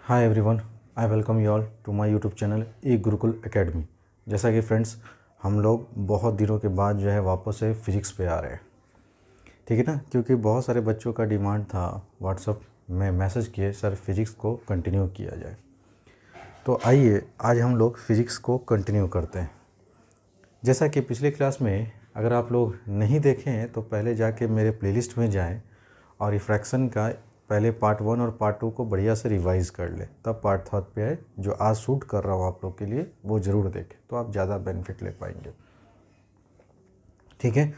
Hi everyone, I welcome you all to my YouTube channel E Gurukul Academy. जैसा कि friends, हम लोग बहुत दिनों के बाद जो है वापस से फिज़िक्स पे आ रहे हैं, ठीक है ना। क्योंकि बहुत सारे बच्चों का डिमांड था, व्हाट्सअप में मैसेज किए सर फिज़िक्स को कंटिन्यू किया जाए। तो आइए आज हम लोग फ़िज़िक्स को कंटिन्यू करते हैं। जैसा कि पिछले क्लास में अगर आप लोग नहीं देखे हैं तो पहले जाके मेरे प्लेलिस्ट में जाएं और रिफ्रैक्शन का पहले पार्ट 1 और पार्ट 2 को बढ़िया से रिवाइज़ कर ले, तब पार्ट 3 पे आए। जो आज शूट कर रहा हूँ आप लोग के लिए वो ज़रूर देखें, तो आप ज़्यादा बेनिफिट ले पाएंगे, ठीक है।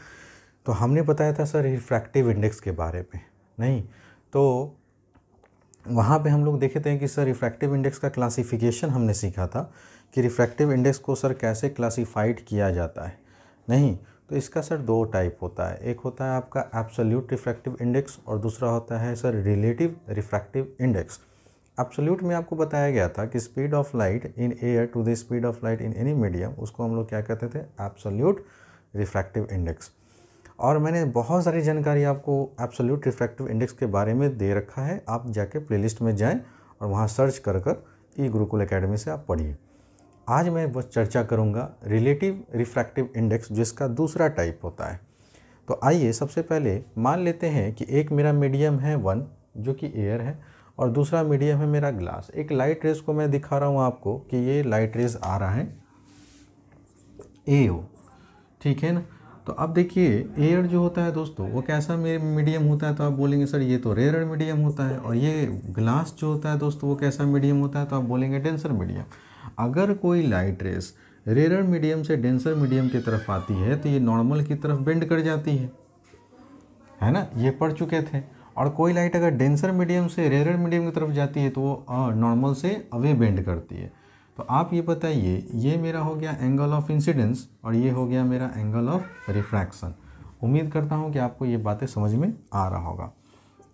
तो हमने बताया था सर रिफ्रैक्टिव इंडेक्स के बारे में, नहीं तो वहाँ पे हम लोग देखे थे कि सर रिफ्रैक्टिव इंडेक्स का क्लासिफिकेशन हमने सीखा था कि रिफ्रैक्टिव इंडेक्स को सर कैसे क्लासीफाइड किया जाता है। नहीं तो इसका सर दो टाइप होता है, एक होता है आपका एब्सोल्यूट रिफ्रैक्टिव इंडेक्स और दूसरा होता है sir relative refractive index. Absolute में आपको बताया गया था कि speed of light in air to the speed of light in any medium, उसको हम लोग क्या कहते थे, एब्सोल्यूट रिफ्रैक्टिव इंडेक्स। और मैंने बहुत सारी जानकारी आपको एब्सोल्यूट रिफ्रैक्टिव इंडेक्स के बारे में दे रखा है, आप जाके प्लेलिस्ट में जाएं और वहाँ सर्च कर ई गुरुकुल एकेडमी से आप पढ़िए। आज मैं बस चर्चा करूँगा रिलेटिव रिफ्रैक्टिव इंडेक्स, जिसका दूसरा टाइप होता है। तो आइए सबसे पहले मान लेते हैं कि एक मेरा मीडियम है 1 जो कि एयर है, और दूसरा मीडियम है मेरा ग्लास। एक लाइट रेस को मैं दिखा रहा हूँ आपको कि ये लाइट रेस आ रहा है AO, ठीक है ना। तो अब देखिए एयर जो होता है दोस्तों वो कैसा मीडियम होता है, तो आप बोलेंगे सर ये तो रेयर मीडियम होता है। और ये ग्लास जो होता है दोस्तों वो कैसा मीडियम होता है, तो आप बोलेंगे डेंसर मीडियम। अगर कोई लाइट रेस रेयर मीडियम से डेंसर मीडियम की तरफ आती है तो ये नॉर्मल की तरफ बेंड कर जाती है ना, ये पढ़ चुके थे। और कोई लाइट अगर डेंसर मीडियम से रेयर मीडियम की तरफ जाती है तो वो नॉर्मल से अवे बेंड करती है। तो आप ये बताइए, ये मेरा हो गया एंगल ऑफ इंसिडेंस और ये हो गया मेरा एंगल ऑफ रिफ्रैक्शन। उम्मीद करता हूँ कि आपको ये बातें समझ में आ रहा होगा,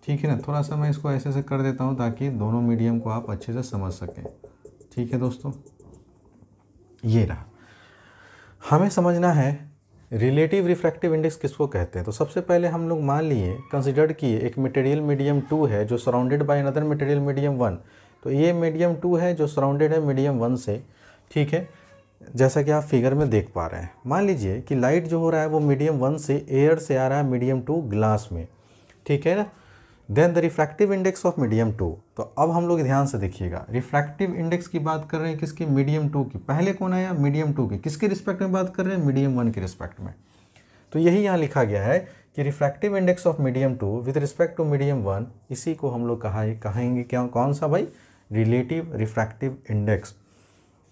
ठीक है ना। थोड़ा सा मैं इसको ऐसे कर देता हूँ ताकि दोनों मीडियम को आप अच्छे से समझ सकें, ठीक है दोस्तों। ये रहा, हमें समझना है रिलेटिव रिफ्रैक्टिव इंडेक्स किसको कहते हैं। तो सबसे पहले हम लोग मान लिए, कंसिडर किए एक मटेरियल मीडियम 2 है जो surrounded by another material medium 1। तो ये मीडियम 2 है जो सराउंडेड है मीडियम 1 से, ठीक है। जैसा कि आप फिगर में देख पा रहे हैं, मान लीजिए कि लाइट जो हो रहा है वो मीडियम 1 से एयर से आ रहा है मीडियम 2 ग्लास में, ठीक है ना। Then the refractive index of medium 2। तो अब हम लोग ध्यान से देखिएगा, रिफ्रैक्टिव इंडेक्स की बात कर रहे हैं किसकी, मीडियम 2 की। पहले कौन आया, मीडियम 2 की। किसके रिस्पेक्ट में बात कर रहे हैं, मीडियम 1 के रिस्पेक्ट में। तो यही यहाँ लिखा गया है कि refractive index of medium 2 with respect to medium 1, इसी को हम लोग कहेंगे क्या, कौन सा भाई, रिलेटिव रिफ्रैक्टिव इंडेक्स।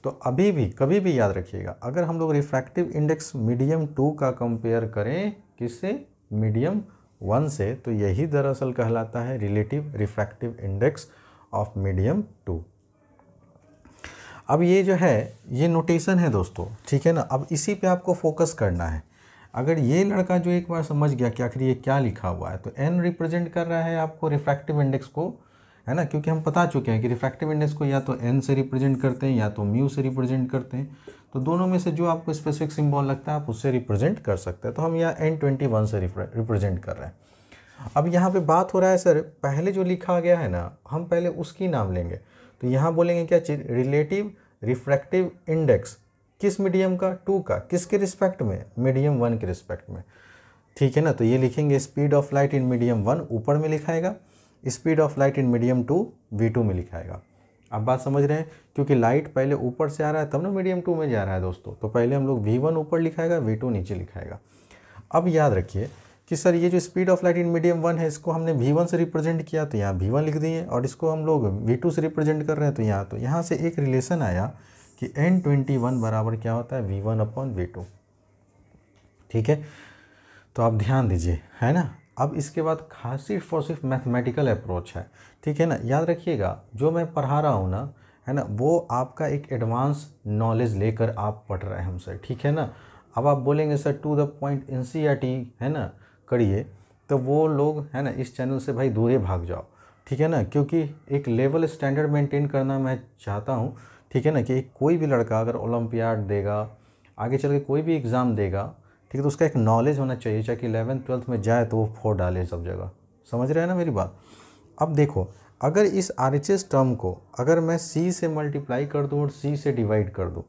तो अभी भी कभी भी याद रखिएगा, अगर हम लोग रिफ्रैक्टिव इंडेक्स मीडियम 2 का कंपेयर करें किससे, मीडियम 1 से, तो यही दरअसल कहलाता है relative refractive index of medium 2। अब ये जो है ये नोटेशन है दोस्तों, ठीक है ना। अब इसी पे आपको फोकस करना है। अगर ये लड़का जो एक बार समझ गया कि आखिर ये क्या लिखा हुआ है, तो n रिप्रेजेंट कर रहा है आपको रिफ्रैक्टिव इंडेक्स को, है ना। क्योंकि हम बता चुके हैं कि रिफ्रैक्टिव इंडेक्स को या तो n से रिप्रेजेंट करते हैं या तो म्यू से रिप्रेजेंट करते हैं। तो दोनों में से जो आपको स्पेसिफिक सिंबल लगता है आप उससे रिप्रेजेंट कर सकते हैं। तो हम यहाँ N21 से रिप्रेजेंट कर रहे हैं। अब यहाँ पे बात हो रहा है सर, पहले जो लिखा गया है ना, हम पहले उसकी नाम लेंगे। तो यहाँ बोलेंगे क्या चीज़, रिलेटिव रिफ्रैक्टिव इंडेक्स किस मीडियम का, 2 का। किसके रिस्पेक्ट में, मीडियम 1 के रिस्पेक्ट में, ठीक है ना। तो ये लिखेंगे speed of light in medium 1 ऊपर में लिखाएगा, speed of light in medium 2 V2 में लिखाएगा। अब बात समझ रहे हैं, क्योंकि लाइट पहले ऊपर से आ रहा है तब ना मीडियम 2 में जा रहा है दोस्तों। तो पहले हम लोग V1 ऊपर लिखाएगा, V2 नीचे लिखाएगा। अब याद रखिए कि सर ये जो speed of light in medium 1 है, इसको हमने V1 से रिप्रेजेंट किया तो यहाँ V1 लिख दिए, और इसको हम लोग V2 से रिप्रेजेंट कर रहे हैं तो यहाँ से एक रिलेशन आया कि N21 बराबर क्या होता है, V1/V2, ठीक है। तो आप ध्यान दीजिए, है ना। अब इसके बाद सिर्फ मैथमेटिकल अप्रोच है, ठीक है ना। याद रखिएगा जो मैं पढ़ा रहा हूँ ना, है ना, वो आपका एक एडवांस नॉलेज लेकर आप पढ़ रहे हैं हमसे, ठीक है ना। अब आप बोलेंगे sir to the point NCERT है ना करिए, तो वो लोग है ना इस चैनल से भाई दूर भाग जाओ, ठीक है ना। क्योंकि एक लेवल स्टैंडर्ड मेंटेन करना मैं चाहता हूँ, ठीक है ना। कि कोई भी लड़का अगर ओलंपियाड देगा, आगे चल के कोई भी एग्ज़ाम देगा, ठीक है, तो उसका एक नॉलेज होना चाहिए, चाहे कि 11th 12th में जाए तो वो 4 डाले सब जगह। समझ रहे हैं ना मेरी बात। अब देखो, अगर इस RHS टर्म को अगर मैं C से मल्टीप्लाई कर दूँ और C से डिवाइड कर दूँ,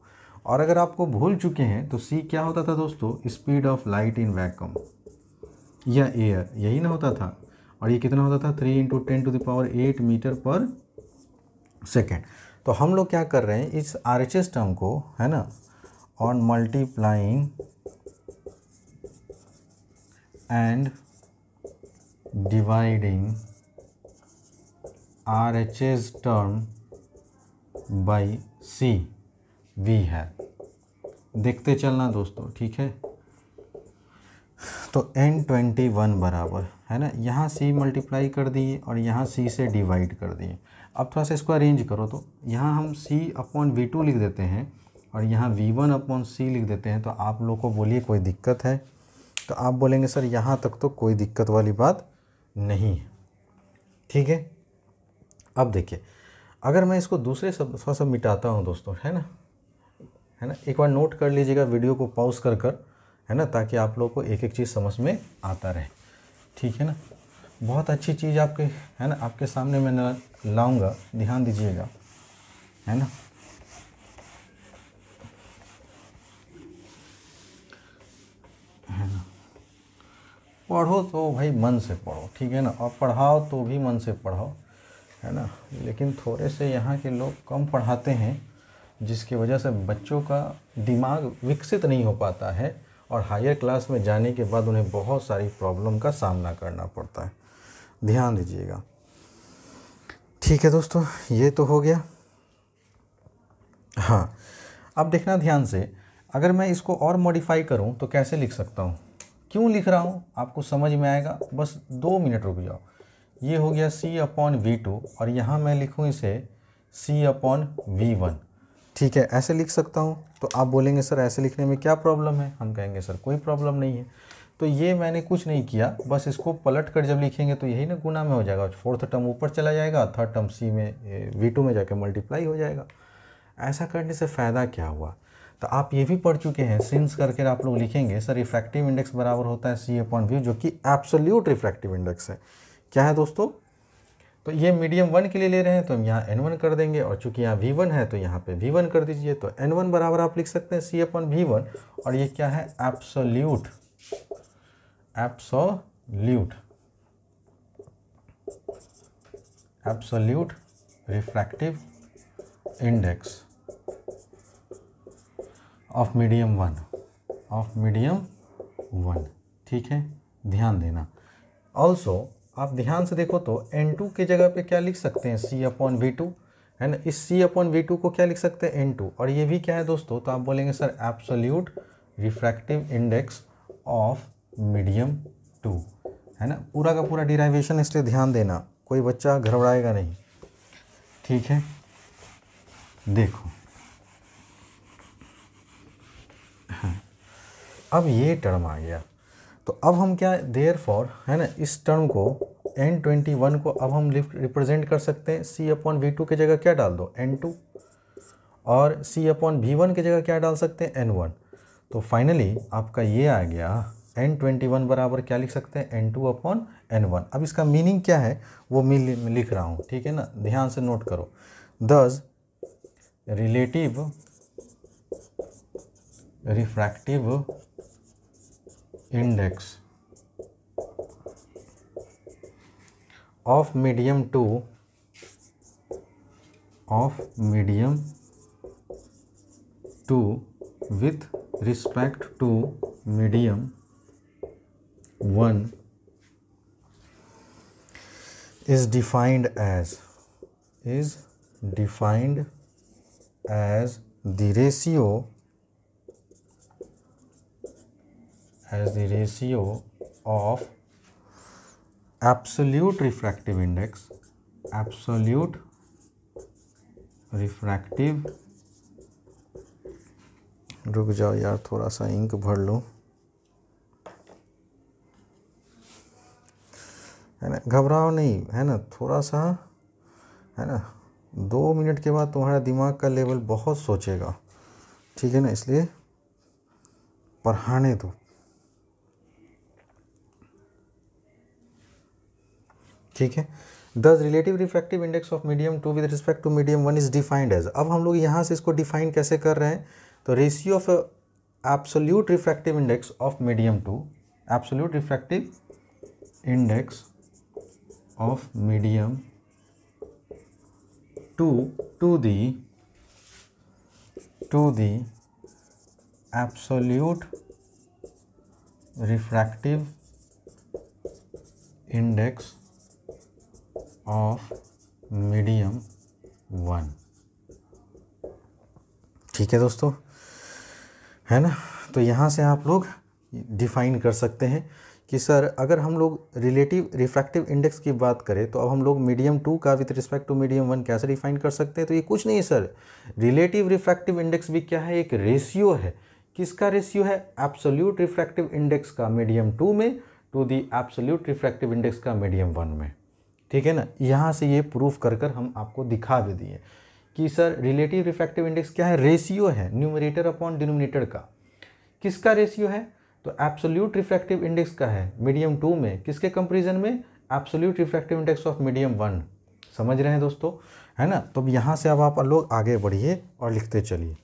और अगर आपको भूल चुके हैं तो C क्या होता था दोस्तों, speed of light in vacuum या एयर, यही ना होता था। और ये कितना होता था, 3 × 10⁸ मीटर पर सेकेंड। तो हम लोग क्या कर रहे हैं, इस RHS टर्म को, है ना, on multiplying and dividing RHS term by C V है। देखते चलना दोस्तों, ठीक है। तो N21 बराबर, है ना, यहाँ C मल्टीप्लाई कर दिए और यहाँ C से डिवाइड कर दिए। अब थोड़ा सा इसको अरेंज करो, तो यहाँ हम C/V2 लिख देते हैं और यहाँ V1/C लिख देते हैं। तो आप लोग को बोलिए कोई दिक्कत है? तो आप बोलेंगे सर यहाँ तक तो कोई दिक्कत वाली बात नहीं है, ठीक है। अब देखिए, अगर मैं इसको दूसरे शब्द थोड़ा सा मिटाता हूँ दोस्तों, है ना, एक बार नोट कर लीजिएगा वीडियो को पॉज कर, है ना, ताकि आप लोग को एक एक चीज़ समझ में आता रहे, ठीक है ना। बहुत अच्छी चीज़ आपके, है ना, आपके सामने मैं लाऊंगा, ध्यान दीजिएगा, है ना। पढ़ो तो भाई मन से पढ़ो, ठीक है ना, और पढ़ाओ तो भी मन से पढ़ो, है ना। लेकिन थोड़े से यहाँ के लोग कम पढ़ाते हैं, जिसकी वजह से बच्चों का दिमाग विकसित नहीं हो पाता है और हायर क्लास में जाने के बाद उन्हें बहुत सारी प्रॉब्लम का सामना करना पड़ता है। ध्यान दीजिएगा, ठीक है दोस्तों, ये तो हो गया। हाँ, अब देखना ध्यान से, अगर मैं इसको और मॉडिफाई करूं तो कैसे लिख सकता हूं, क्यों लिख रहा हूं आपको समझ में आएगा, बस 2 मिनट रुक जाओ। ये हो गया C/V2 और यहाँ मैं लिखूँ इसे C/V1, ठीक है, ऐसे लिख सकता हूँ। तो आप बोलेंगे सर ऐसे लिखने में क्या प्रॉब्लम है? हम कहेंगे सर कोई प्रॉब्लम नहीं है। तो ये मैंने कुछ नहीं किया, बस इसको पलट कर जब लिखेंगे तो यही ना गुना में हो जाएगा, 4th टर्म ऊपर चला जाएगा, 3rd टर्म C में V2 में जाके मल्टीप्लाई हो जाएगा। ऐसा करने से फ़ायदा क्या हुआ? तो आप ये भी पढ़ चुके हैं, सिंस करके आप लोग लिखेंगे सर रिफ्रैक्टिव इंडेक्स बराबर होता है C/V, जो कि एब्सोल्यूट रिफ्रैक्टिव इंडेक्स है। क्या है दोस्तों? तो ये मीडियम 1 के लिए ले रहे हैं तो हम यहाँ N1 कर देंगे, और चूंकि यहाँ V1 है तो यहाँ पे V1 कर दीजिए। तो N1 बराबर आप लिख सकते हैं C/V1, और ये क्या है? Absolute refractive index of medium 1, ठीक है, ध्यान देना। ऑल्सो आप ध्यान से देखो तो N2 के जगह पे क्या लिख सकते हैं? C/V2, है ना। इस C/V2 को क्या लिख सकते हैं? N2। और ये भी क्या है दोस्तों? तो आप बोलेंगे sir absolute refractive index of medium 2, है ना। पूरा का पूरा डिराइवेशन, इसलिए ध्यान देना, कोई बच्चा घबराएगा नहीं, ठीक है। देखो अब ये टर्म आ गया, तो अब हम क्या, देयरफॉर, है ना, इस टर्म को N21 को अब हम रिप्रेजेंट कर सकते हैं। C/V2 की जगह क्या डाल दो? N2, और C/V1 की जगह क्या डाल सकते हैं? N1। तो फाइनली आपका ये आ गया, N21 बराबर क्या लिख सकते हैं? N2/N1। अब इसका मीनिंग क्या है वो मैं लिख रहा हूँ, ठीक है ना, ध्यान से नोट करो। दस relative refractive index of medium 2 with respect to medium 1 is defined as the ratio of absolute refractive index, रुक जाओ यार, थोड़ा सा इंक भर लो, है ना, घबराओ नहीं, है ना, थोड़ा सा, है ना, 2 मिनट के बाद तुम्हारा दिमाग का लेवल बहुत सोचेगा, ठीक है ना, इसलिए पढ़ाने दो, ठीक है। Thus relative refractive index of medium 2 with respect to medium 1 is defined as. अब हम लोग यहाँ से इसको डिफाइन कैसे कर रहे हैं, तो ratio of absolute refractive index of medium 2, absolute refractive index of medium 2 to the absolute refractive index of medium 1। ठीक है दोस्तों, है ना। तो यहाँ से आप लोग डिफाइन कर सकते हैं कि सर अगर हम लोग रिलेटिव रिफ्रैक्टिव इंडेक्स की बात करें तो अब हम लोग मीडियम 2 का विद रिस्पेक्ट टू मीडियम 1 कैसे डिफाइन कर सकते हैं। तो ये कुछ नहीं है सर, रिलेटिव रिफ्रैक्टिव इंडेक्स भी क्या है, एक रेशियो है। किसका रेशियो है, एब्सोल्यूट रिफ्रैक्टिव इंडेक्स का मीडियम 2 में to the absolute refractive index का मीडियम 1 में। ठीक है ना, यहाँ से ये प्रूफ कर कर हम आपको दिखा भी दिए कि सर रिलेटिव रिफ्रैक्टिव इंडेक्स क्या है, रेशियो है न्यूमरेटर अपॉन डिनोमिनेटर का। किसका रेशियो है, तो एब्सोल्यूट रिफ्रैक्टिव इंडेक्स का है मीडियम 2 में, किसके कंपैरिजन में, absolute refractive index of medium 1। समझ रहे हैं दोस्तों, है ना। तो यहाँ से अब आप लोग आगे बढ़िए और लिखते चलिए।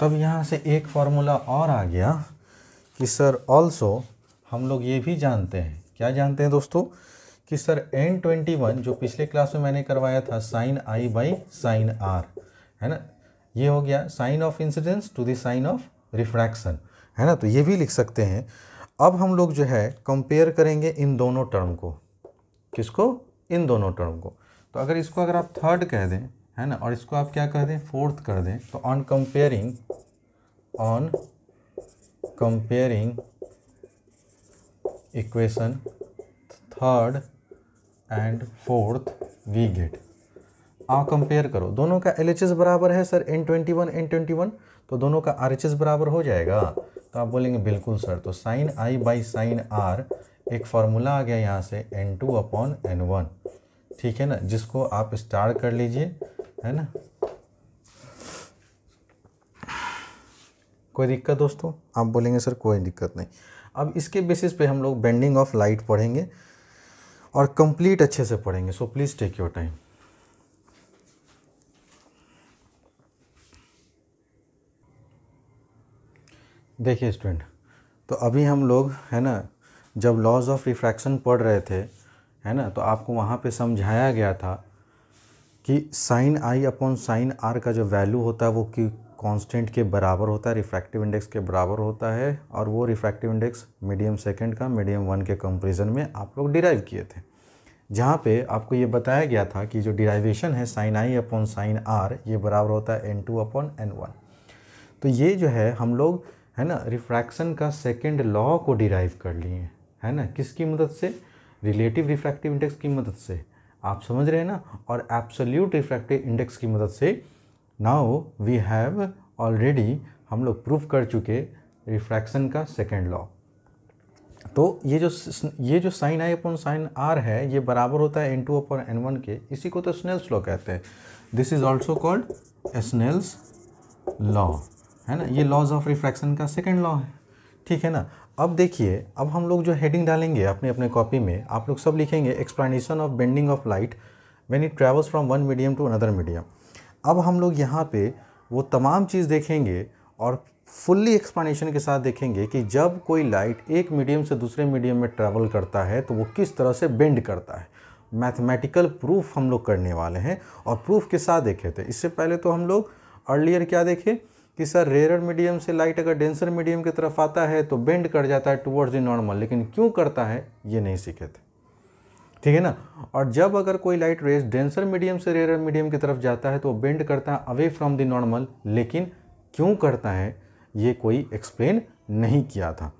तब यहाँ से एक फॉर्मूला और आ गया कि सर ऑल्सो हम लोग ये भी जानते हैं, क्या जानते हैं दोस्तों, कि सर N21 जो पिछले क्लास में मैंने करवाया था sine i by sine r, है ना, ये हो गया sine of incidence to the sine of refraction, है ना। तो ये भी लिख सकते हैं। अब हम लोग जो है कंपेयर करेंगे इन दोनों टर्म को, किसको, इन दोनों टर्म को। तो अगर इसको अगर आप थर्ड कह दें, है ना, और इसको आप क्या कर दें, फोर्थ कर दें, तो on comparing equation third and fourth we get. आप कंपेयर करो, दोनों का LHS बराबर है सर N21 तो दोनों का RHS बराबर हो जाएगा। तो आप बोलेंगे बिल्कुल सर, तो sine i by sine r एक फार्मूला आ गया यहाँ से N2 अपॉन N1, ठीक है ना, जिसको आप स्टार कर लीजिए, है ना। कोई दिक्कत दोस्तों, आप बोलेंगे सर कोई दिक्कत नहीं। अब इसके बेसिस पे हम लोग बेंडिंग ऑफ लाइट पढ़ेंगे और कंप्लीट अच्छे से पढ़ेंगे, so please take your time. देखिए स्टूडेंट, तो अभी हम लोग, है ना, जब लॉज ऑफ रिफ्रैक्शन पढ़ रहे थे, है ना, तो आपको वहाँ पे समझाया गया था कि sine i upon sine r का जो वैल्यू होता है वो कि कांस्टेंट के बराबर होता है, रिफ्रैक्टिव इंडेक्स के बराबर होता है, और वो रिफ्रैक्टिव इंडेक्स मीडियम सेकंड का मीडियम 1 के कंपैरिजन में आप लोग डिराइव किए थे, जहाँ पे आपको ये बताया गया था कि जो डिराइवेशन है sine i upon sine r ये बराबर होता है N2 अपॉन N1। तो ये जो है हम लोग, है ना, रिफ्रैक्शन का सेकेंड लॉ को डिराइव कर लिए, है ना, किसकी मदद से, रिलेटिव रिफ्रैक्टिव इंडेक्स की मदद से, आप समझ रहे हैं ना, और एब्सोल्यूट रिफ्रैक्टिव इंडेक्स की मदद से। नाउ वी हैव ऑलरेडी, हम लोग प्रूफ कर चुके रिफ्रैक्शन का सेकेंड लॉ। तो ये जो sine i upon sine r है ये बराबर होता है N2 अपॉन N1 के, इसी को तो स्नेल्स लॉ कहते हैं। This is also called Snell's law, है ना, ये लॉज ऑफ रिफ्रैक्शन का सेकेंड लॉ है, ठीक है ना। अब देखिए, अब हम लोग जो हेडिंग डालेंगे अपने अपने कॉपी में, आप लोग सब लिखेंगे explanation of bending of light when it travels from one medium to another medium. अब हम लोग यहाँ पे वो तमाम चीज़ देखेंगे और फुल्ली एक्सप्लेनेशन के साथ देखेंगे कि जब कोई लाइट एक मीडियम से दूसरे मीडियम में ट्रैवल करता है तो वो किस तरह से बेंड करता है। मैथमेटिकल प्रूफ हम लोग करने वाले हैं और प्रूफ के साथ देखे थे। इससे पहले तो हम लोग अर्लियर क्या देखे कि सर रेयर मीडियम से लाइट अगर डेंसर मीडियम की तरफ आता है तो बेंड कर जाता है टुवर्ड्स द नॉर्मल, लेकिन क्यों करता है ये नहीं सीखे थे, ठीक है ना। और जब अगर कोई लाइट रेज डेंसर मीडियम से रेयर मीडियम की तरफ जाता है तो बेंड करता है अवे फ्रॉम द नॉर्मल, लेकिन क्यों करता है ये कोई एक्सप्लेन नहीं किया था।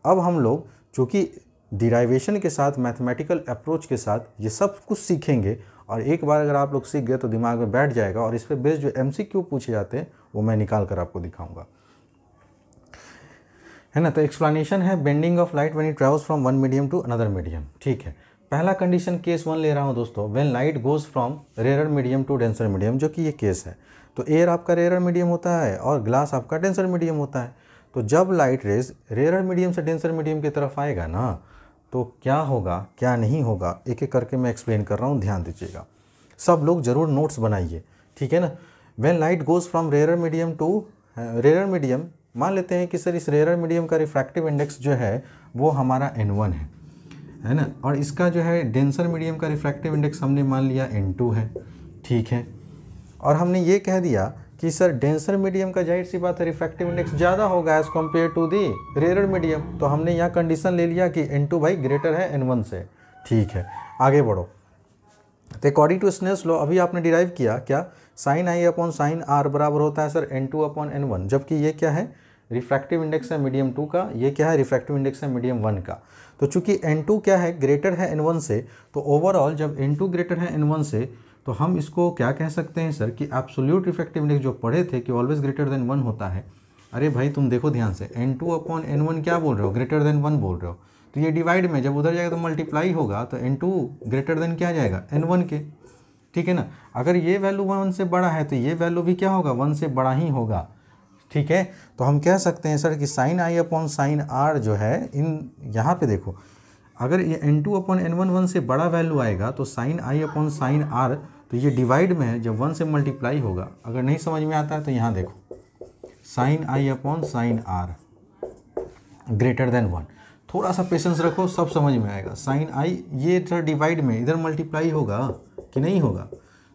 अब हम लोग चूँकि डिराइवेशन के साथ मैथमेटिकल अप्रोच के साथ ये सब कुछ सीखेंगे, और एक बार अगर आप लोग सीख गए तो दिमाग में बैठ जाएगा, और इस पर बेस्ड जो MCQ पूछे जाते हैं वो मैं निकाल कर आपको दिखाऊंगा, है ना। तो एक्सप्लेनेशन है bending of light when it travels from one medium to another medium, ठीक है। पहला कंडीशन केस 1 ले रहा हूँ दोस्तों, when light goes from rarer medium to denser medium, जो कि ये केस है। तो एयर आपका रेयर मीडियम होता है और ग्लास आपका डेंसर मीडियम होता है। तो जब लाइट रेज रेयर मीडियम से डेंसर मीडियम की तरफ आएगा ना, तो क्या होगा क्या नहीं होगा, एक एक करके मैं एक्सप्लेन कर रहा हूँ, ध्यान दीजिएगा। सब लोग ज़रूर नोट्स बनाइए, ठीक है ना। When light goes from rarer medium to rarer medium, मान लेते हैं कि सर इस रेयर मीडियम का रिफ्रैक्टिव इंडेक्स जो है वो हमारा N1 है ना, और इसका जो है डेंसर मीडियम का रिफ्रैक्टिव इंडेक्स हमने मान लिया N2 है, ठीक है। और हमने ये कह दिया कि सर डेंसर मीडियम का जाहिर सी बात है रिफ्रैक्टिव इंडेक्स ज़्यादा होगा as compare to the rarer medium, तो हमने यहाँ कंडीशन ले लिया कि N2 भाई ग्रेटर है N1 से, ठीक है। आगे बढ़ो, तो अकॉर्डिंग टू स्नेल्स लॉ अभी आपने डिराइव किया क्या, sine i upon sine r बराबर होता है सर N2 अपॉन N1, जबकि ये क्या है रिफ्रैक्टिव इंडेक्स है मीडियम 2 का, ये क्या है रिफ्रैक्टिव इंडेक्स है मीडियम 1 का। तो चूंकि N2 क्या है ग्रेटर है N1 से, तो ओवरऑल जब N2 ग्रेटर है N1 से, तो हम इसको क्या कह सकते हैं सर कि एब्सोल्यूट रिफ्रैक्टिव इंडेक्स जो पढ़े थे कि ऑलवेज ग्रेटर देन 1 होता है। अरे भाई तुम देखो ध्यान से, N2 अपॉन N1 क्या बोल रहे हो, ग्रेटर देन 1 बोल रहे हो, तो ये डिवाइड में जब उधर जाएगा तो मल्टीप्लाई होगा, तो N2 ग्रेटर देन क्या जाएगा N1 के, ठीक है ना। अगर ये वैल्यू 1 से बड़ा है तो ये वैल्यू भी क्या होगा 1 से बड़ा ही होगा, ठीक है। तो हम कह सकते हैं सर कि sine i upon sine r जो है, इन यहाँ पे देखो अगर ये N2 अपॉन N1 1 से बड़ा वैल्यू आएगा तो sine i upon sine r, तो ये डिवाइड में है जब 1 से मल्टीप्लाई होगा। अगर नहीं समझ में आता है तो यहाँ देखो sine i upon sine r greater than 1, थोड़ा सा पेशेंस रखो सब समझ में आएगा। साइन आई ये इधर डिवाइड में इधर मल्टीप्लाई होगा कि नहीं होगा,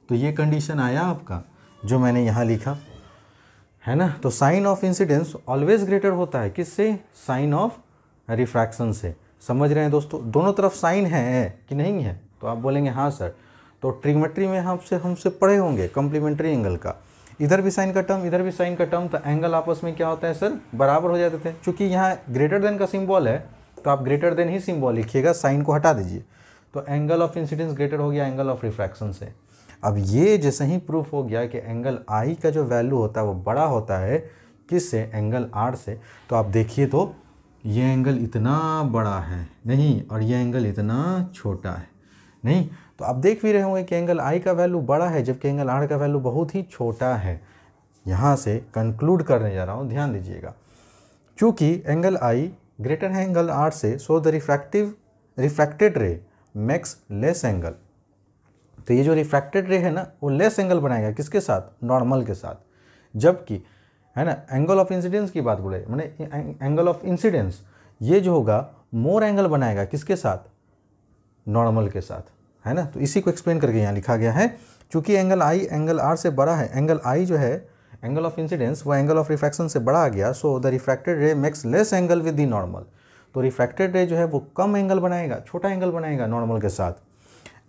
तो ये कंडीशन आया आपका जो मैंने यहाँ लिखा है ना। तो sine of incidence always greater होता है किससे, साइन ऑफ रिफ्रैक्शन से। समझ रहे हैं दोस्तों, दोनों तरफ साइन है कि नहीं है, तो आप बोलेंगे हाँ सर। तो ट्रिग्मेट्री में हमसे पढ़े होंगे कॉम्प्लीमेंट्री एंगल का, इधर भी साइन का टर्म इधर भी साइन का टर्म, तो एंगल आपस में क्या होता है सर बराबर हो जाते थे। चूंकि यहाँ ग्रेटर देन का सिंबल है तो आप ग्रेटर देन ही सिंबल लिखिएगा, साइन को हटा दीजिए, तो एंगल ऑफ इंसिडेंस ग्रेटर हो गया एंगल ऑफ रिफ्रैक्शन से। अब ये जैसे ही प्रूफ हो गया कि एंगल आई का जो वैल्यू होता है वो बड़ा होता है किससे, एंगल आर से, तो आप देखिए तो ये एंगल इतना बड़ा है नहीं और ये एंगल इतना छोटा है नहीं, तो आप देख भी रहे होंगे कि एंगल आई का वैल्यू बड़ा है जबकि एंगल आर का वैल्यू बहुत ही छोटा है। यहाँ से कंक्लूड करने जा रहा हूँ, ध्यान दीजिएगा। चूँकि एंगल आई ग्रेटर है एंगल आर से, सो द रिफ्रैक्टेड रे मेक्स लेस एंगल, तो ये जो रिफ्रैक्टेड रे है ना वो लेस एंगल बनाएगा किसके साथ, नॉर्मल के साथ। जबकि है ना एंगल ऑफ इंसिडेंस की बात बोले, मैंने एंगल ऑफ इंसिडेंस ये जो होगा मोर एंगल बनाएगा किसके साथ, नॉर्मल के साथ, है ना। तो इसी को एक्सप्लेन करके यहाँ लिखा गया है, चूँकि एंगल आई एंगल आर से बड़ा है, एंगल आई जो है एंगल ऑफ इंसिडेंस वो एंगल ऑफ रिफ्रैक्शन से बड़ा आ गया, सो द रिफ्रैक्टेड रे makes less angle with the normal, तो रिफ्रैक्टेड रे जो है वो कम एंगल बनाएगा, छोटा एंगल बनाएगा नॉर्मल के साथ,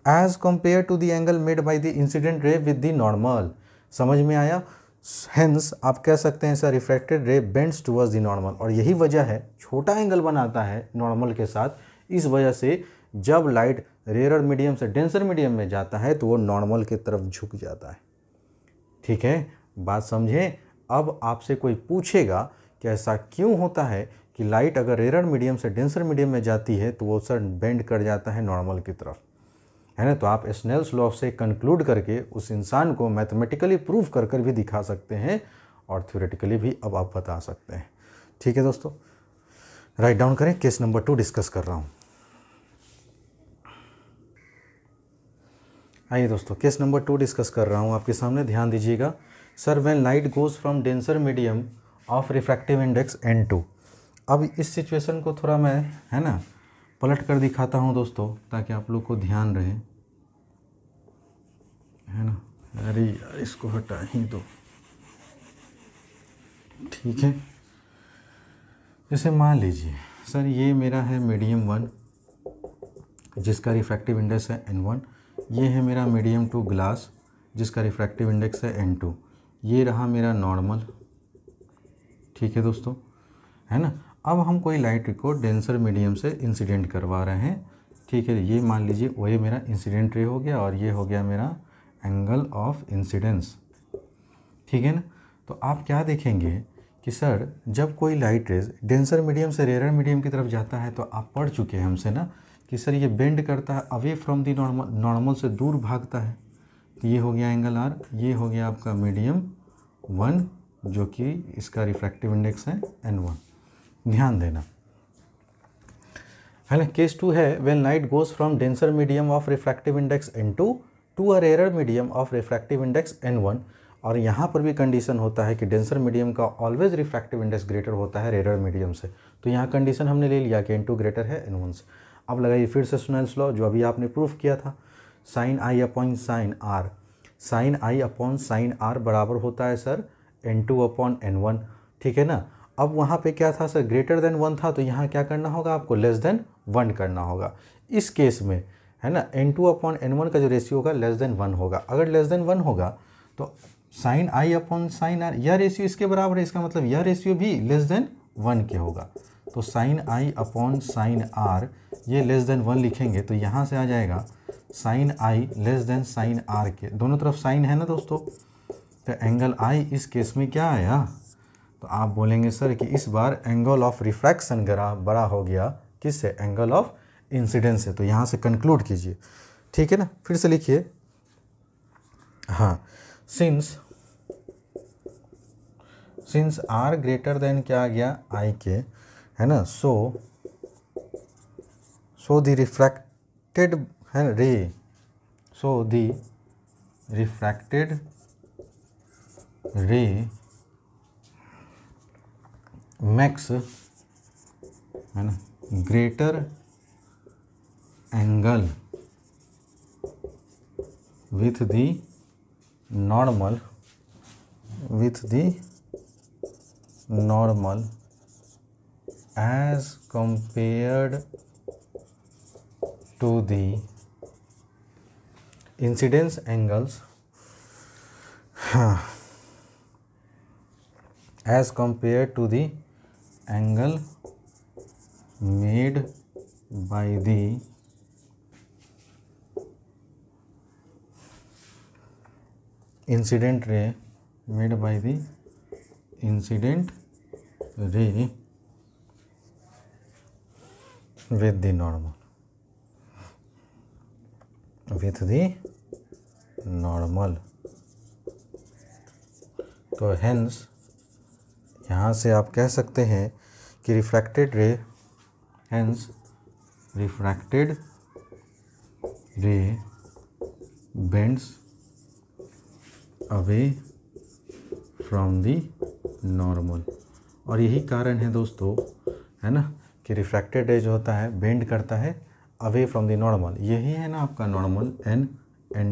as compare to the angle made by the incident ray with the normal. समझ में आया। हेंस आप कह सकते हैं sir refracted ray bends towards the normal, और यही वजह है छोटा एंगल बनाता है नॉर्मल के साथ, इस वजह से जब लाइट रेयर मीडियम से डेंसर मीडियम में जाता है तो वो नॉर्मल की तरफ झुक जाता है, ठीक है, बात समझें। अब आपसे कोई पूछेगा कि ऐसा क्यों होता है कि लाइट अगर रेयर मीडियम से डेंसर मीडियम में जाती है तो वो सर बेंड कर जाता है नॉर्मल की तरफ, है ना। तो आप स्नेल्स लॉ से कंक्लूड करके उस इंसान को मैथमेटिकली प्रूव कर कर भी दिखा सकते हैं और थ्योरेटिकली भी अब आप बता सकते हैं, ठीक है दोस्तों। राइट डाउन करें, केस नंबर 2 डिस्कस कर रहा हूँ। आइए दोस्तों केस नंबर 2 डिस्कस कर रहा हूँ आपके सामने, ध्यान दीजिएगा। Sir when light goes from denser medium of refractive index N2, अब इस सिचुएशन को थोड़ा मैं है ना पलट कर दिखाता हूँ दोस्तों ताकि आप लोग को ध्यान रहे, है ना। अरे यार इसको हटा ही दो, ठीक है। जैसे मान लीजिए सर ये मेरा है मीडियम 1 जिसका रिफ्रैक्टिव इंडेक्स है N1, ये है मेरा मीडियम 2 ग्लास जिसका रिफ्रैक्टिव इंडेक्स है N2, ये रहा मेरा नॉर्मल, ठीक है दोस्तों, है ना। अब हम कोई लाइट को डेंसर मीडियम से इंसिडेंट करवा रहे हैं, ठीक है। ये मान लीजिए वही मेरा इंसिडेंट रे हो गया और ये हो गया मेरा एंगल ऑफ इंसिडेंस, ठीक है ना। तो आप क्या देखेंगे कि सर जब कोई लाइट रेज डेंसर मीडियम से रेयर मीडियम की तरफ जाता है तो आप पढ़ चुके हैं हमसे ना कि सर ये बेंड करता है away from the normal, normal से दूर भागता है, तो ये हो गया एंगल आर, ये हो गया आपका मीडियम 1 जो कि इसका रिफ्रैक्टिव इंडेक्स है N1। ध्यान देना है ना। केस 2 है when light goes from denser medium of refractive index N2 to a rarer medium of refractive index N1। और यहाँ पर भी कंडीशन होता है कि डेंसर मीडियम का ऑलवेज रिफ्रैक्टिव इंडेक्स ग्रेटर होता है रेयर मीडियम से। तो यहाँ कंडीशन हमने ले लिया कि N2 ग्रेटर है N1 से। अब लगाइए फिर से स्नेल्स लॉ जो अभी आपने प्रूफ किया था, sine i upon sine r, sine i upon sine r बराबर होता है सर N2 अपॉन N1, ठीक है ना। अब वहाँ पे क्या था सर, ग्रेटर देन 1 था, तो यहाँ क्या करना होगा आपको, लेस देन 1 करना होगा। इस केस में है ना N2 अपॉन N1 का जो रेशियो होगा लेस देन 1 होगा। अगर लेस देन 1 होगा तो sine i upon sine r, यह रेशियो इसके बराबर है, इसका मतलब यह रेशियो भी लेस देन 1 के होगा। तो sine i upon sine r ये लेस देन 1 लिखेंगे तो यहाँ से आ जाएगा sine i less than sine r के, दोनों तरफ साइन है ना दोस्तों। तो एंगल आई इस केस में क्या आया, तो आप बोलेंगे सर कि इस बार एंगल ऑफ रिफ्रैक्शन बड़ा हो गया, किससे, एंगल ऑफ इंसिडेंस से। तो यहाँ से कंक्लूड कीजिए, ठीक है ना। फिर से लिखिए, हाँ, सिंस आर ग्रेटर देन क्या आ गया, आई के, है ना। सो द रिफ्रैक्टेड है रे, सो द रिफ्रैक्टेड रे मैक्स, है ना, greater angle with the normal as compared to the incidence angles as compared to the angle made by the incident ray with the normal, तो hence यहाँ से आप कह सकते हैं कि refracted ray bends away from the normal. और यही कारण है दोस्तों, है ना, कि रिफ्रैक्टेड रे जो होता है बेंड करता है अवे फ्रॉम द नॉर्मल। यही है ना आपका नॉर्मल एन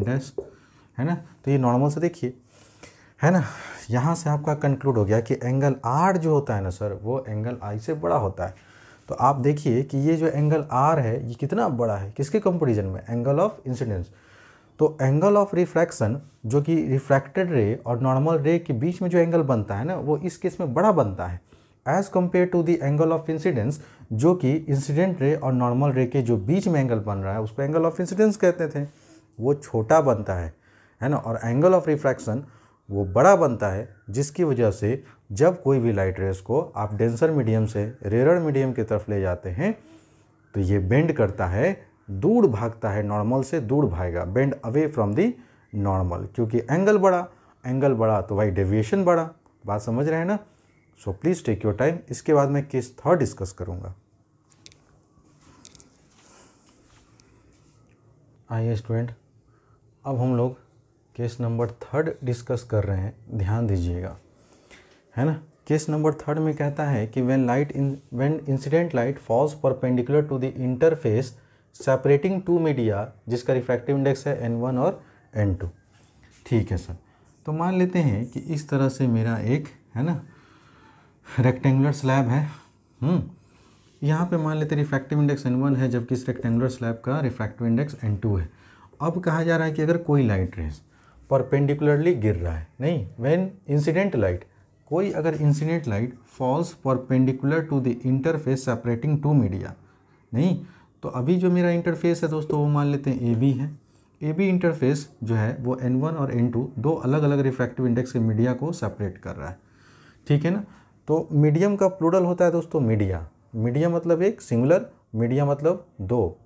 डैश, है ना। तो ये नॉर्मल से देखिए, है ना, यहाँ से आपका कंक्लूड हो गया कि एंगल आर जो होता है ना सर, वो एंगल आई से बड़ा होता है। तो आप देखिए कि ये जो एंगल आर है ये कितना बड़ा है, किसके कंपैरिजन में, एंगल ऑफ इंसिडेंस। तो एंगल ऑफ रिफ्रैक्शन जो कि रिफ्रैक्टेड रे और नॉर्मल रे के बीच में जो एंगल बनता है ना, वो इस केस में बड़ा बनता है as compare to the angle of incidence, जो कि इंसिडेंट रे और नॉर्मल रे के जो बीच में एंगल बन रहा है उसको एंगल ऑफ इंसिडेंस कहते थे, वो छोटा बनता है ना। और एंगल ऑफ रिफ्रैक्शन वो बड़ा बनता है, जिसकी वजह से जब कोई भी लाइट रेस को आप डेंसर मीडियम से रेयर मीडियम की तरफ ले जाते हैं तो ये बेंड करता है, दूर भागता है, नॉर्मल से दूर भागेगा, bend away from the normal, क्योंकि एंगल बड़ा तो भाई डेविएशन बड़ा। बात समझ रहे हैं ना। So please take your time. इसके बाद मैं केस 3 डिस्कस करूँगा। आइए स्टूडेंट, अब हम लोग केस नंबर 3 डिस्कस कर रहे हैं, ध्यान दीजिएगा, है ना। केस नंबर 3 में कहता है कि when incident light falls perpendicular to the interface separating two media, जिसका रिफ्रैक्टिव इंडेक्स है N1 और N2। ठीक है सर। तो मान लेते हैं कि इस तरह से मेरा एक, है ना, रेक्टेंगुलर स्लैब है। यहाँ पे मान लेते रिफ्रैक्टिव इंडेक्स N1 है, जबकि इस रेक्टेंगुलर स्लैब का रिफ्रैक्टिव इंडेक्स N2 है। अब कहा जा रहा है कि अगर कोई लाइट रेस परपेंडिकुलरली गिर रहा है, नहीं, व्हेन इंसिडेंट लाइट, कोई अगर incident light falls perpendicular to the interface separating two media, नहीं, तो अभी जो मेरा इंटरफेस है दोस्तों वो मान लेते हैं AB है। AB इंटरफेस जो है वो N1 और N2 दो अलग अलग रिफ्रैक्टिव इंडेक्स के मीडिया को सेपरेट कर रहा है, ठीक है ना। तो मीडियम का प्लूरल होता है दोस्तों मीडिया। मीडिया मतलब एक, सिंगुलर, मीडिया मतलब दो,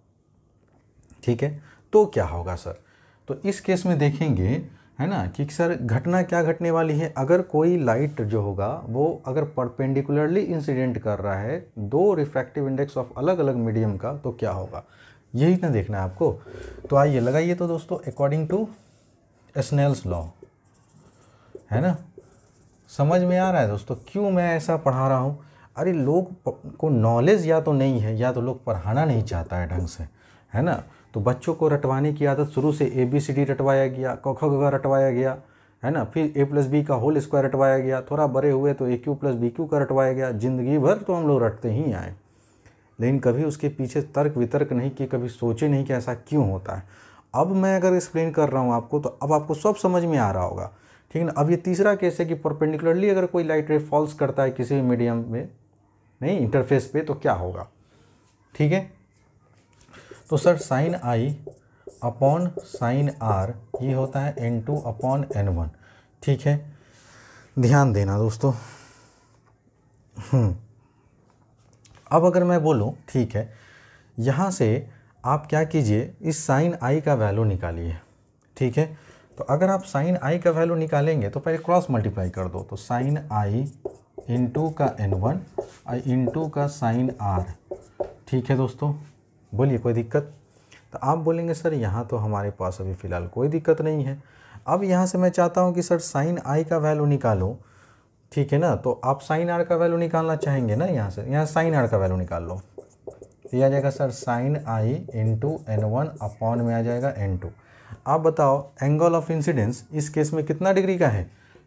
ठीक है। तो क्या होगा सर, तो इस केस में देखेंगे, है ना, कि सर घटना क्या घटने वाली है, अगर कोई लाइट जो होगा वो अगर परपेंडिकुलरली इंसिडेंट कर रहा है दो रिफ्रैक्टिव इंडेक्स ऑफ अलग अलग मीडियम का, तो क्या होगा, यही ना देखना है आपको। तो आइए लगाइए तो दोस्तों, अकॉर्डिंग टू स्नेल्स लॉ, है ना, समझ में आ रहा है दोस्तों क्यों मैं ऐसा पढ़ा रहा हूँ। अरे लोग को नॉलेज या तो नहीं है या तो लोग पढ़ाना नहीं चाहता है ढंग से, है ना। तो बच्चों को रटवाने की आदत शुरू से ABCD रटवाया गया, क ख ग रटवाया गया, है ना, फिर A+B का होल स्क्वायर रटवाया गया, थोड़ा बड़े हुए तो AQ+BQ का रटवाया गया, ज़िंदगी भर तो हम लोग रटते ही आए, लेकिन कभी उसके पीछे तर्क वितर्क नहीं किए, कभी सोचे नहीं कि ऐसा क्यों होता है। अब मैं अगर एक्सप्लेन कर रहा हूँ आपको तो अब आपको सब समझ में आ रहा होगा, ठीक है ना। अब ये तीसरा केस है कि परपेंडिकुलरली अगर कोई लाइट रे फॉल्स करता है किसी भी मीडियम में, नहीं इंटरफेस पे, तो क्या होगा, ठीक है। तो sir sine I upon sine R ये होता है N2 अपॉन N1, ठीक है, ध्यान देना दोस्तों। अब अगर मैं बोलूँ, ठीक है, यहाँ से आप क्या कीजिए, इस साइन I का वैल्यू निकालिए, ठीक है। तो अगर आप साइन I का वैल्यू निकालेंगे तो पहले क्रॉस मल्टीप्लाई कर दो, तो साइन I इंटू का N1 और इंटू का साइन R, ठीक है दोस्तों, बोलिए कोई दिक्कत। तो आप बोलेंगे सर यहाँ तो हमारे पास अभी फ़िलहाल कोई दिक्कत नहीं है। अब यहाँ से मैं चाहता हूँ कि सर साइन I का वैल्यू निकालो, ठीक है ना। तो आप साइन R का वैल्यू निकालना चाहेंगे ना, यहाँ से यहाँ साइन R का वैल्यू निकाल लो, ये आ जाएगा sir sine I into N1 upon में आ जाएगा N2। आप बताओ एंगल ऑफ इंसिडेंस इस केस में कितना डिग्री का है,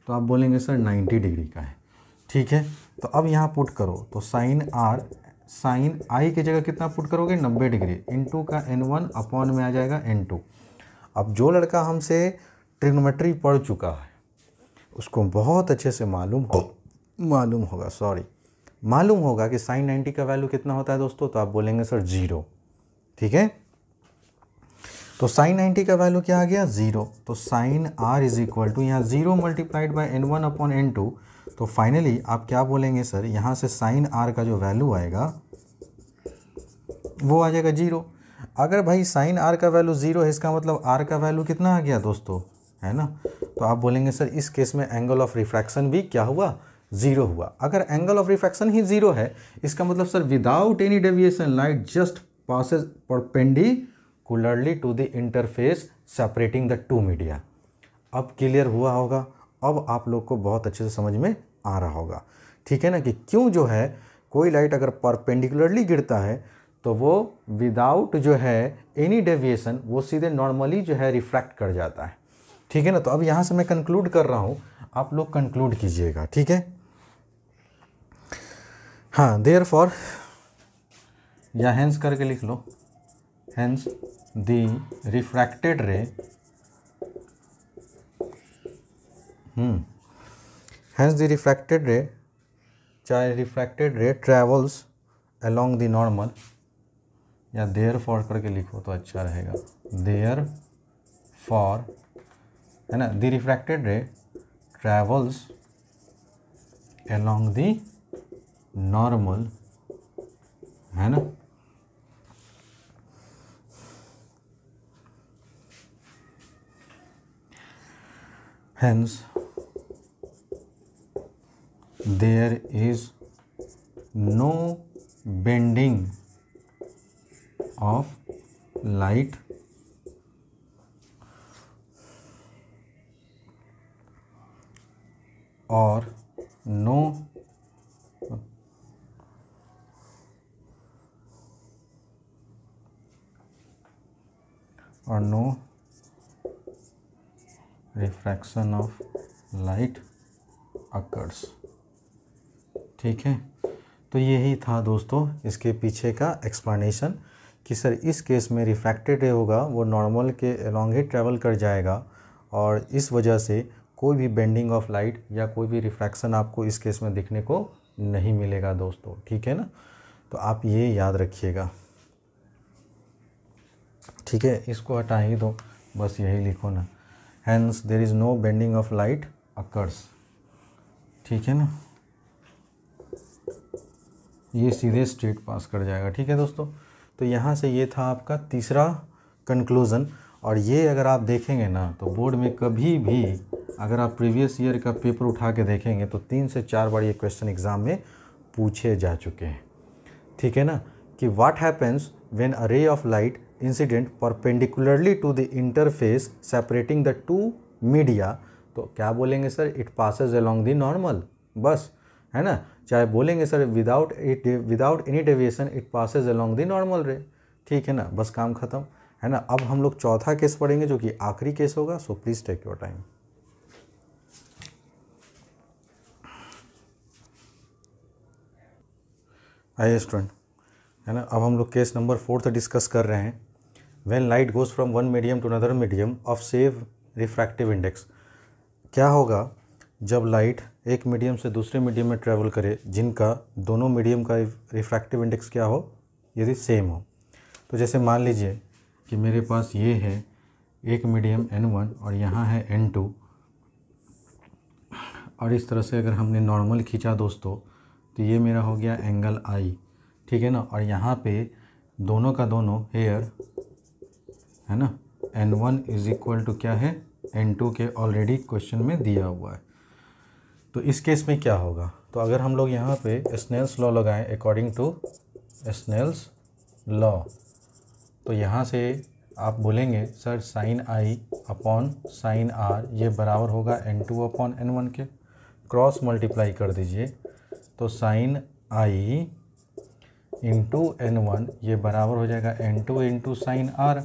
तो आप बोलेंगे सर 90 डिग्री का है, ठीक है। तो अब यहाँ पुट करो, तो साइन I की जगह कितना पुट करोगे, 90 डिग्री इंटू का N1 अपॉन में आ जाएगा N2। अब जो लड़का हमसे ट्रिग्नोमेट्री पढ़ चुका है उसको बहुत अच्छे से मालूम होगा कि साइन 90 का वैल्यू कितना होता है दोस्तों, तो आप बोलेंगे सर 0, ठीक है। तो साइन 90 का वैल्यू क्या आ गया, 0। तो sine R is equal to यहाँ 0 multiplied by N1 upon N2, तो फाइनली आप क्या बोलेंगे सर, यहाँ से साइन R का जो वैल्यू आएगा वो आ जाएगा 0। अगर भाई साइन R का वैल्यू 0 है, इसका मतलब R का वैल्यू कितना आ गया दोस्तों, है ना। तो आप बोलेंगे सर इस केस में एंगल ऑफ रिफ्रैक्शन भी क्या हुआ, 0 हुआ। अगर एंगल ऑफ रिफ्रैक्शन ही 0 है, इसका मतलब sir without any deviation light just passes perpendicularly to the interface separating the two media. अब क्लियर हुआ होगा, अब आप लोग को बहुत अच्छे से समझ में आ रहा होगा, ठीक है ना, कि क्यों जो है कोई लाइट अगर परपेंडिकुलरली गिरता है तो वो विदाउट जो है एनी डेविएशन वो सीधे नॉर्मली जो है रिफ्रैक्ट कर जाता है, ठीक है ना। तो अब यहाँ से मैं कंक्लूड कर रहा हूँ, आप लोग कंक्लूड कीजिएगा, ठीक है। हाँ, देयरफॉर या हेंस करके लिख लो, hence the refracted ray, hence the refracted ray, चाहे refracted ray travels along the normal, या देयरफॉर करके लिखो तो अच्छा रहेगा, देयरफॉर, है ना, the refracted ray travels along the normal, है ना, hence there is no bending of light or no refraction of light occurs, ठीक है। तो यही था दोस्तों इसके पीछे का एक्सप्लेनेशन कि सर इस केस में रिफ्रैक्टेड रे होगा वो नॉर्मल के अलॉन्ग ही ट्रैवल कर जाएगा और इस वजह से कोई भी बेंडिंग ऑफ लाइट या कोई भी रिफ्रैक्शन आपको इस केस में दिखने को नहीं मिलेगा दोस्तों, ठीक है ना। तो आप ये याद रखिएगा, ठीक है। इसको हटा ही दो, बस यही लिखो ना, hence there is no bending of light occurs, ठीक है ना, ये सीधे स्ट्रेट पास कर जाएगा, ठीक है दोस्तों। तो यहाँ से ये था आपका तीसरा कंक्लूज़न। और ये अगर आप देखेंगे ना तो बोर्ड में कभी भी अगर आप प्रीवियस ईयर का पेपर उठा के देखेंगे तो 3 से 4 बार ये क्वेश्चन एग्ज़ाम में पूछे जा चुके हैं। ठीक है ना, कि what happens when a ray of light incident perpendicularly to the interface separating the two media, तो क्या बोलेंगे sir, it passes along the normal, बस, है ना। चाहे बोलेंगे sir without any deviation it passes along the normal ray, ठीक है ना, बस काम खत्म, है ना। अब हम लोग चौथा केस पढ़ेंगे जो कि आखिरी केस होगा, so please take your time. आइए स्टूडेंट, है ना, अब हम लोग केस नंबर 4 डिस्कस कर रहे हैं। When light goes from one medium to another medium of same refractive index, क्या होगा जब लाइट एक मीडियम से दूसरे मीडियम में ट्रैवल करे जिनका दोनों मीडियम का रिफ्रैक्टिव इंडेक्स क्या हो, यदि सेम हो। तो जैसे मान लीजिए कि मेरे पास ये है एक मीडियम n1 और यहाँ है n2, और इस तरह से अगर हमने नॉर्मल खींचा दोस्तों तो ये मेरा हो गया एंगल I, ठीक है ना। और यहाँ पे दोनों का दोनों हेयर, है ना, n1 इज इक्वल टू क्या है, n2 के ऑलरेडी क्वेश्चन में दिया हुआ है। तो इस केस में क्या होगा, तो अगर हम लोग यहाँ पे स्नेल्स लॉ लगाएं अकॉर्डिंग टू स्नेल्स लॉ, तो यहाँ से आप बोलेंगे sir sine I upon sine R ये बराबर होगा n2 अपॉन n1 के, क्रॉस मल्टीप्लाई कर दीजिए तो साइन I इंटू n1 ये बराबर हो जाएगा n2 इंटू साइन R,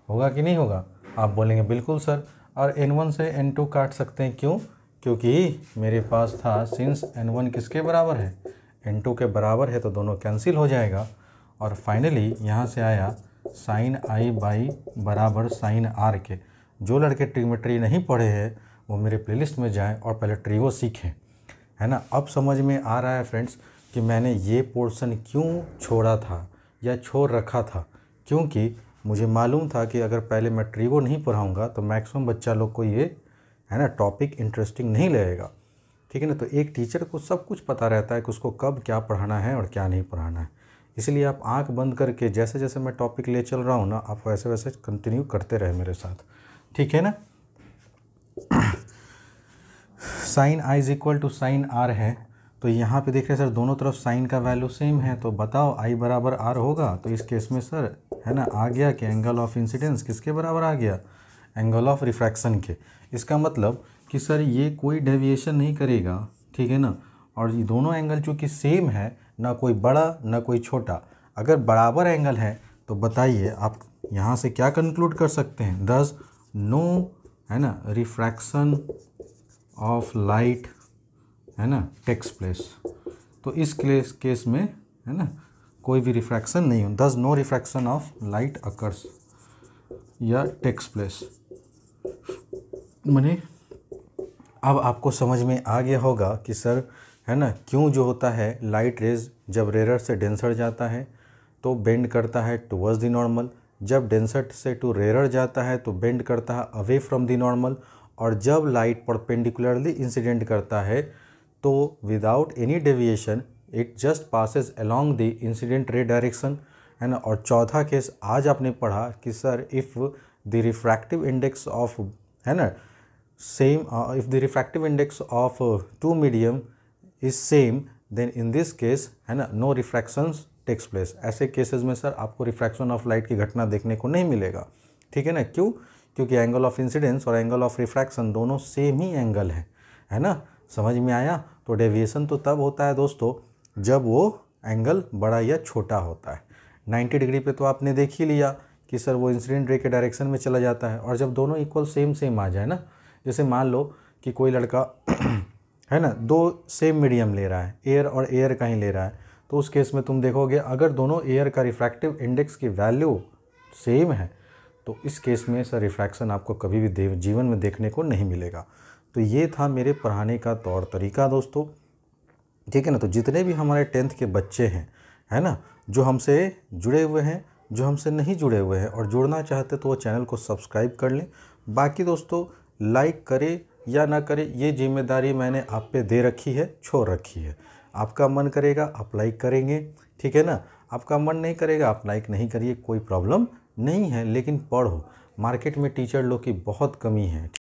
होगा कि नहीं होगा, आप बोलेंगे बिल्कुल सर। और n1 से n2 काट सकते हैं, क्यों, क्योंकि मेरे पास था सिंस n1 किसके बराबर है, n2 के बराबर है, तो दोनों कैंसिल हो जाएगा। और फाइनली यहाँ से आया साइन I बाई बराबर साइन R के। जो लड़के ट्रिग्नोमेट्री नहीं पढ़े हैं वो मेरे प्लेलिस्ट में जाएं और पहले ट्रिगो सीखें, है ना। अब समझ में आ रहा है फ्रेंड्स कि मैंने ये पोर्शन क्यों छोड़ा था या छोड़ रखा था, क्योंकि मुझे मालूम था कि अगर पहले मैं ट्रिगो नहीं पढ़ाऊँगा तो मैक्सिमम बच्चा लोग को ये, है ना, टॉपिक इंटरेस्टिंग नहीं लगेगा, ठीक है ना। तो एक टीचर को सब कुछ पता रहता है कि उसको कब क्या पढ़ाना है और क्या नहीं पढ़ाना है, इसलिए आप आंख बंद करके जैसे जैसे मैं टॉपिक ले चल रहा हूँ ना, आप वैसे वैसे कंटिन्यू करते रहे मेरे साथ, ठीक है ना। Sine I is equal to sine R है, तो यहाँ पे देख रहे हैं सर दोनों तरफ साइन का वैल्यू सेम है, तो बताओ I बराबर R होगा। तो इस केस में सर, है ना, आ गया कि एंगल ऑफ इंसिडेंस किसके बराबर आ गया, एंगल ऑफ रिफ्रैक्शन के। इसका मतलब कि सर ये कोई डेविएशन नहीं करेगा, ठीक है ना। और ये दोनों एंगल चूँकि सेम है, ना कोई बड़ा ना कोई छोटा, अगर बराबर एंगल है तो बताइए आप यहाँ से क्या कंक्लूड कर सकते हैं, दस नो, है ना, रिफ्रैक्शन ऑफ लाइट, है ना, टेक्स प्लेस। तो इस केस में, है ना, कोई भी रिफ्रैक्शन नहीं हो, thus no refraction of light occurs या टेक्स प्लेस। माने अब आपको समझ में आ गया होगा कि सर, है ना, क्यों जो होता है लाइट रेज जब रेयर से डेंसर जाता है तो बेंड करता है टुवर्ड्स द नॉर्मल, जब डेंसर से टू रेयर जाता है तो बेंड करता है अवे फ्रॉम द नॉर्मल, और जब लाइट परपेंडिकुलरली इंसिडेंट करता है तो without any deviation it just passes along the incident ray direction, है ना। और चौथा केस आज आपने पढ़ा कि sir if the refractive index of, है ना, same, if the refractive index of two medium is same then in this case, है ना, नो रिफ्रैक्शंस टेक्स प्लेस। ऐसे केसेस में सर आपको रिफ्रैक्शन ऑफ लाइट की घटना देखने को नहीं मिलेगा, ठीक है ना। क्यों, क्योंकि एंगल ऑफ इंसिडेंस और एंगल ऑफ रिफ्रैक्शन दोनों सेम ही एंगल है ना। समझ में आया। तो डेविएशन तो तब होता है दोस्तों जब वो एंगल बड़ा या छोटा होता है। 90 डिग्री पे तो आपने देख ही लिया कि सर वो इंसिडेंट रे के डायरेक्शन में चला जाता है, और जब दोनों इक्वल सेम आ जाए ना, जैसे मान लो कि कोई लड़का है ना, दो सेम मीडियम ले रहा है, एयर और एयर का ही ले रहा है, तो उस केस में तुम देखोगे अगर दोनों एयर का रिफ्रैक्टिव इंडेक्स की वैल्यू सेम है तो इस केस में सर रिफ्रैक्शन आपको कभी भी जीवन में देखने को नहीं मिलेगा। तो ये था मेरे पढ़ाने का तौर तरीका दोस्तों, ठीक है ना। तो जितने भी हमारे 10th के बच्चे हैं, है ना, जो हमसे जुड़े हुए हैं, जो हमसे नहीं जुड़े हुए हैं और जुड़ना चाहते तो वो चैनल को सब्सक्राइब कर लें। बाकी दोस्तों लाइक करें या ना करें ये जिम्मेदारी मैंने आप पे दे रखी है, छोड़ रखी है। आपका मन करेगा आप लाइक करेंगे, ठीक है ना, आपका मन नहीं करेगा आप लाइक नहीं करिए, कोई प्रॉब्लम नहीं है, लेकिन पढ़ो। मार्केट में टीचर लोग की बहुत कमी है।